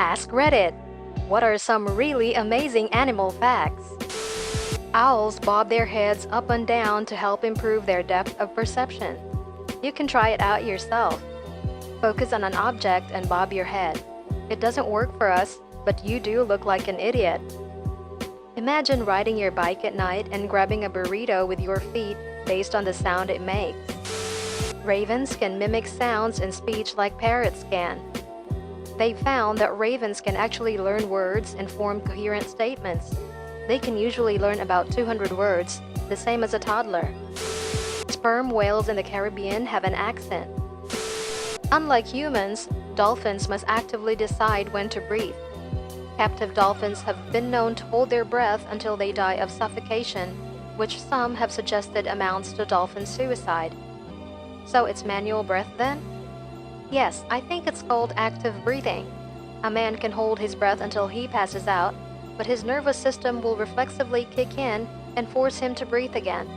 Ask Reddit. What are some really amazing animal facts? Owls bob their heads up and down to help improve their depth of perception. You can try it out yourself. Focus on an object and bob your head. It doesn't work for us, but you do look like an idiot. Imagine riding your bike at night and grabbing a burrito with your feet based on the sound it makes. Ravens can mimic sounds and speech like parrots can. They found that ravens can actually learn words and form coherent statements. They can usually learn about 200 words, the same as a toddler. Sperm whales in the Caribbean have an accent. Unlike humans, dolphins must actively decide when to breathe. Captive dolphins have been known to hold their breath until they die of suffocation, which some have suggested amounts to dolphin suicide. So it's manual breath then? Yes, I think it's called active breathing. A man can hold his breath until he passes out, but his nervous system will reflexively kick in and force him to breathe again.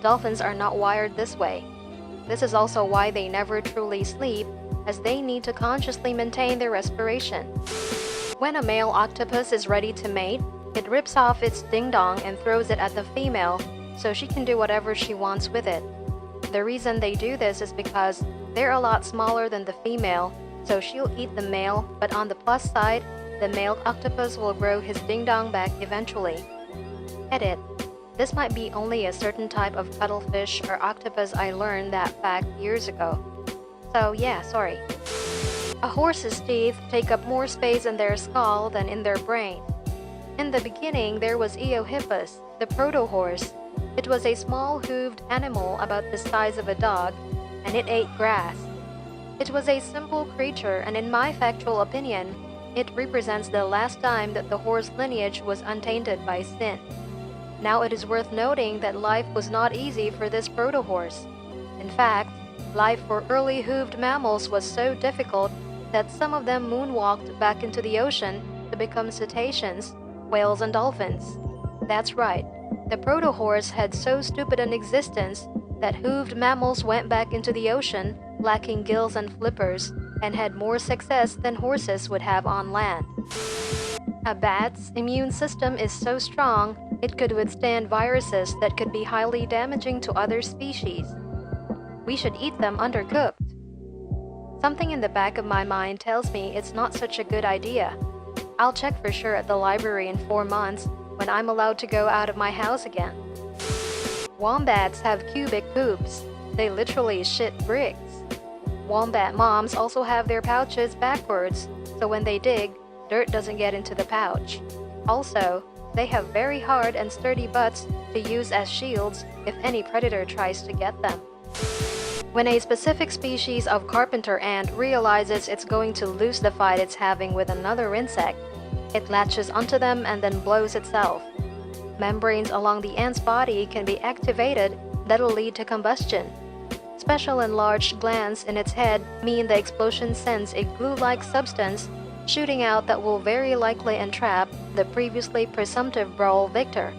Dolphins are not wired this way. This is also why they never truly sleep, as they need to consciously maintain their respiration. When a male octopus is ready to mate, it rips off its ding-dong and throws it at the female so she can do whatever she wants with it. The reason they do this is because they're a lot smaller than the female, so she'll eat the male, but on the plus side, the male octopus will grow his ding-dong back eventually. Edit. This might be only a certain type of cuttlefish or octopus. I learned that fact years ago. So yeah, sorry. A horse's teeth take up more space in their skull than in their brain. In the beginning, there was Eohippus, the proto-horse. It was a small hooved animal about the size of a dog, and it ate grass. It was a simple creature, and in my factual opinion, it represents the last time that the horse lineage was untainted by sin. Now it is worth noting that life was not easy for this proto-horse. In fact, life for early hooved mammals was so difficult that some of them moonwalked back into the ocean to become cetaceans, whales, and dolphins. That's right, the proto-horse had so stupid an existence that hooved mammals went back into the ocean, lacking gills and flippers, and had more success than horses would have on land. A bat's immune system is so strong, it could withstand viruses that could be highly damaging to other species. We should eat them undercooked. Something in the back of my mind tells me it's not such a good idea. I'll check for sure at the library in 4 months when I'm allowed to go out of my house again. Wombats have cubic poops. They literally shit bricks. Wombat moms also have their pouches backwards, so when they dig, dirt doesn't get into the pouch. Also, they have very hard and sturdy butts to use as shields if any predator tries to get them. When a specific species of carpenter ant realizes it's going to lose the fight it's having with another insect, it latches onto them and then blows itself. Membranes along the ant's body can be activated that'll lead to combustion. Special enlarged glands in its head mean the explosion sends a glue-like substance shooting out that will very likely entrap the previously presumptive brawl victor.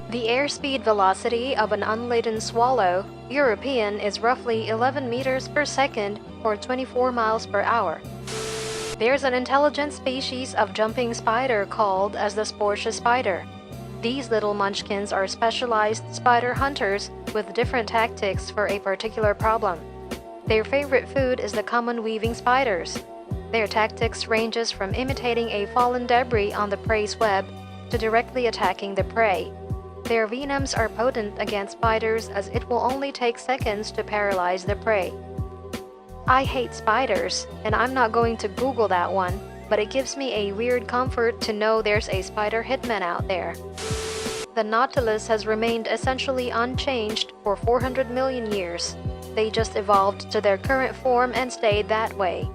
The airspeed velocity of an unladen swallow, European, is roughly 11 meters per second or 24 miles per hour. There's an intelligent species of jumping spider called as the Sportia spider. These little munchkins are specialized spider hunters with different tactics for a particular problem. Their favorite food is the common weaving spiders. Their tactics ranges from imitating a fallen debris on the prey's web to directly attacking the prey. Their venoms are potent against spiders as it will only take seconds to paralyze the prey. I hate spiders, and I'm not going to Google that one, but it gives me a weird comfort to know there's a spider hitman out there. The Nautilus has remained essentially unchanged for 400 million years. They just evolved to their current form and stayed that way.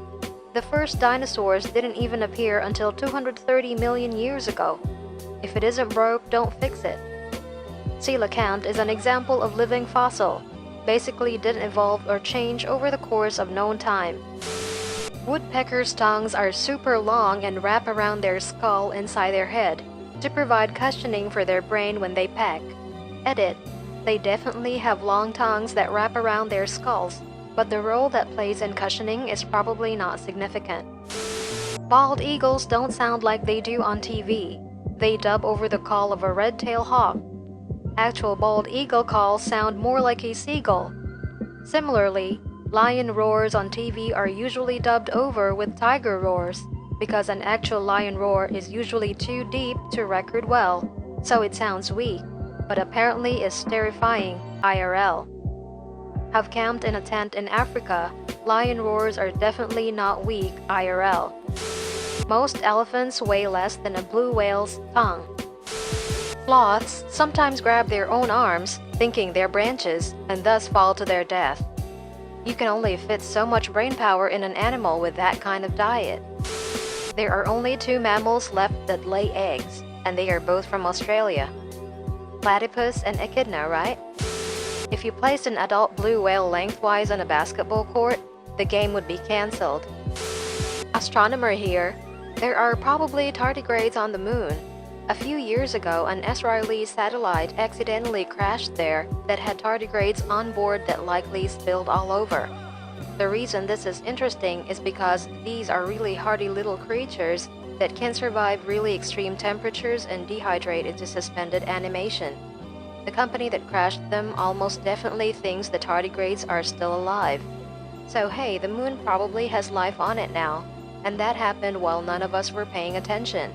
The first dinosaurs didn't even appear until 230 million years ago. If it isn't broke, don't fix it. Coelacanth is an example of living fossil. Basically didn't evolve or change over the course of known time. Woodpeckers' tongues are super long and wrap around their skull inside their head to provide cushioning for their brain when they peck. Edit. They definitely have long tongues that wrap around their skulls, but the role that plays in cushioning is probably not significant. Bald eagles don't sound like they do on TV. They dub over the call of a red-tailed hawk. Actual bald eagle calls sound more like a seagull. Similarly, lion roars on TV are usually dubbed over with tiger roars because an actual lion roar is usually too deep to record well, so it sounds weak, but apparently is terrifying IRL. Have camped in a tent in Africa, lion roars are definitely not weak IRL. Most elephants weigh less than a blue whale's tongue. Sloths sometimes grab their own arms, thinking they're branches, and thus fall to their death. You can only fit so much brain power in an animal with that kind of diet. There are only 2 mammals left that lay eggs, and they are both from Australia. Platypus and echidna, right? If you placed an adult blue whale lengthwise on a basketball court, the game would be cancelled. Astronomer here. There are probably tardigrades on the moon. A few years ago, an Israeli satellite accidentally crashed there that had tardigrades on board that likely spilled all over. The reason this is interesting is because these are really hardy little creatures that can survive really extreme temperatures and dehydrate into suspended animation. The company that crashed them almost definitely thinks the tardigrades are still alive. So hey, the moon probably has life on it now, and that happened while none of us were paying attention.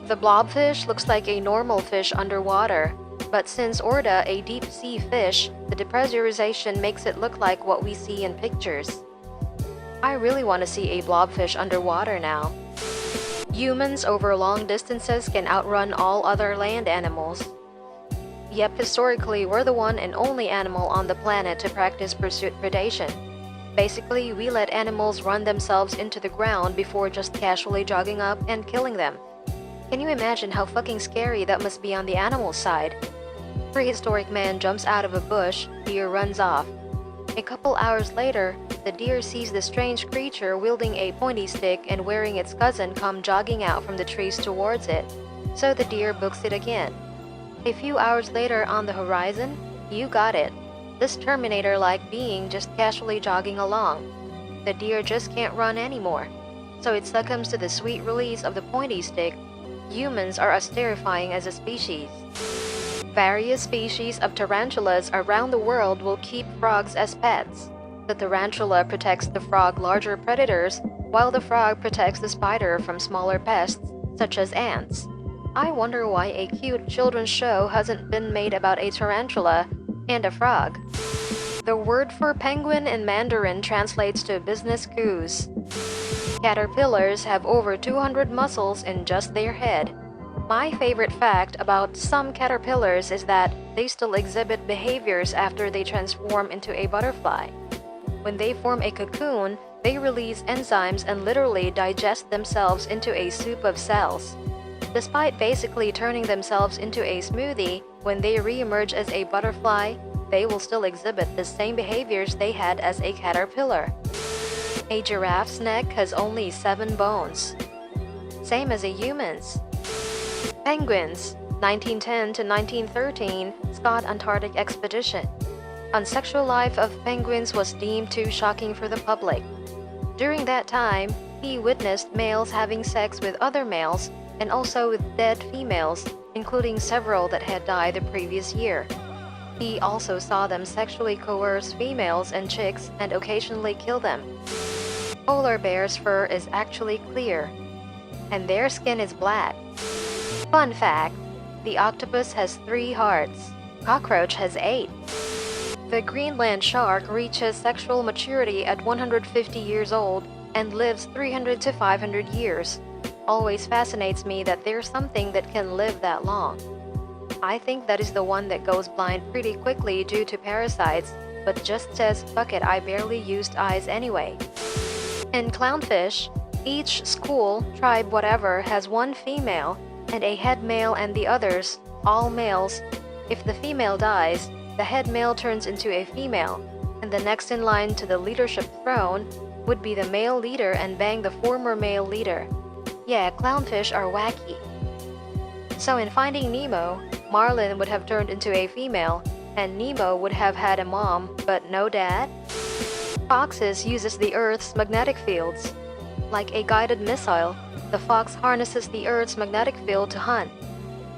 The blobfish looks like a normal fish underwater, but since Orda a deep-sea fish, the depressurization makes it look like what we see in pictures. I really want to see a blobfish underwater now. Humans over long distances can outrun all other land animals. Yep, historically, we're the one and only animal on the planet to practice pursuit predation. Basically, we let animals run themselves into the ground before just casually jogging up and killing them. Can you imagine how fucking scary that must be on the animal side? Prehistoric man jumps out of a bush, deer runs off. A couple hours later, the deer sees the strange creature wielding a pointy stick and wearing its cousin come jogging out from the trees towards it, so the deer books it again. A few hours later on the horizon, you got it. This Terminator-like being just casually jogging along. The deer just can't run anymore, so it succumbs to the sweet release of the pointy stick. Humans are as terrifying as a species. Various species of tarantulas around the world will keep frogs as pets. The tarantula protects the frog larger predators, while the frog protects the spider from smaller pests, such as ants. I wonder why a cute children's show hasn't been made about a tarantula and a frog. The word for penguin in Mandarin translates to business goose. Caterpillars have over 200 muscles in just their head. My favorite fact about some caterpillars is that they still exhibit behaviors after they transform into a butterfly. When they form a cocoon, they release enzymes and literally digest themselves into a soup of cells. Despite basically turning themselves into a smoothie, when they re-emerge as a butterfly, they will still exhibit the same behaviors they had as a caterpillar. A giraffe's neck has only 7 bones. Same as a human's. Penguins, 1910 to 1913, Scott Antarctic Expedition. Unsexual life of penguins was deemed too shocking for the public. During that time, he witnessed males having sex with other males and also with dead females, including several that had died the previous year. He also saw them sexually coerce females and chicks and occasionally kill them. Polar bears' fur is actually clear, and their skin is black. Fun fact, the octopus has 3 hearts. Cockroach has 8. The Greenland shark reaches sexual maturity at 150 years old and lives 300 to 500 years. Always fascinates me that there's something that can live that long. I think that is the one that goes blind pretty quickly due to parasites, but just says, fuck it, I barely used eyes anyway. In clownfish, each school, tribe, whatever, has 1 female and a head male and the others, all males. If the female dies, the head male turns into a female, and the next in line to the leadership throne would be the male leader and bang the former male leader. Yeah, clownfish are wacky. So in Finding Nemo, Marlin would have turned into a female, and Nemo would have had a mom, but no dad. Foxes uses the Earth's magnetic fields. Like a guided missile, the fox harnesses the Earth's magnetic field to hunt.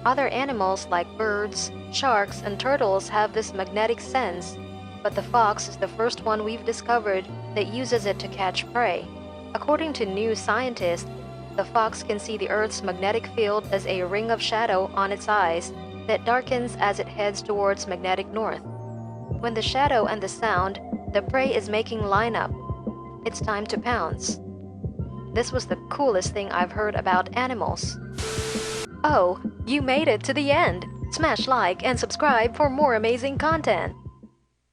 Other animals like birds, sharks, and turtles have this magnetic sense, but the fox is the first one we've discovered that uses it to catch prey. According to New Scientist, the fox can see the Earth's magnetic field as a ring of shadow on its eyes that darkens as it heads towards magnetic north. When the shadow and the sound, the prey is making line up. It's time to pounce. This was the coolest thing I've heard about animals. Oh, you made it to the end! Smash like and subscribe for more amazing content!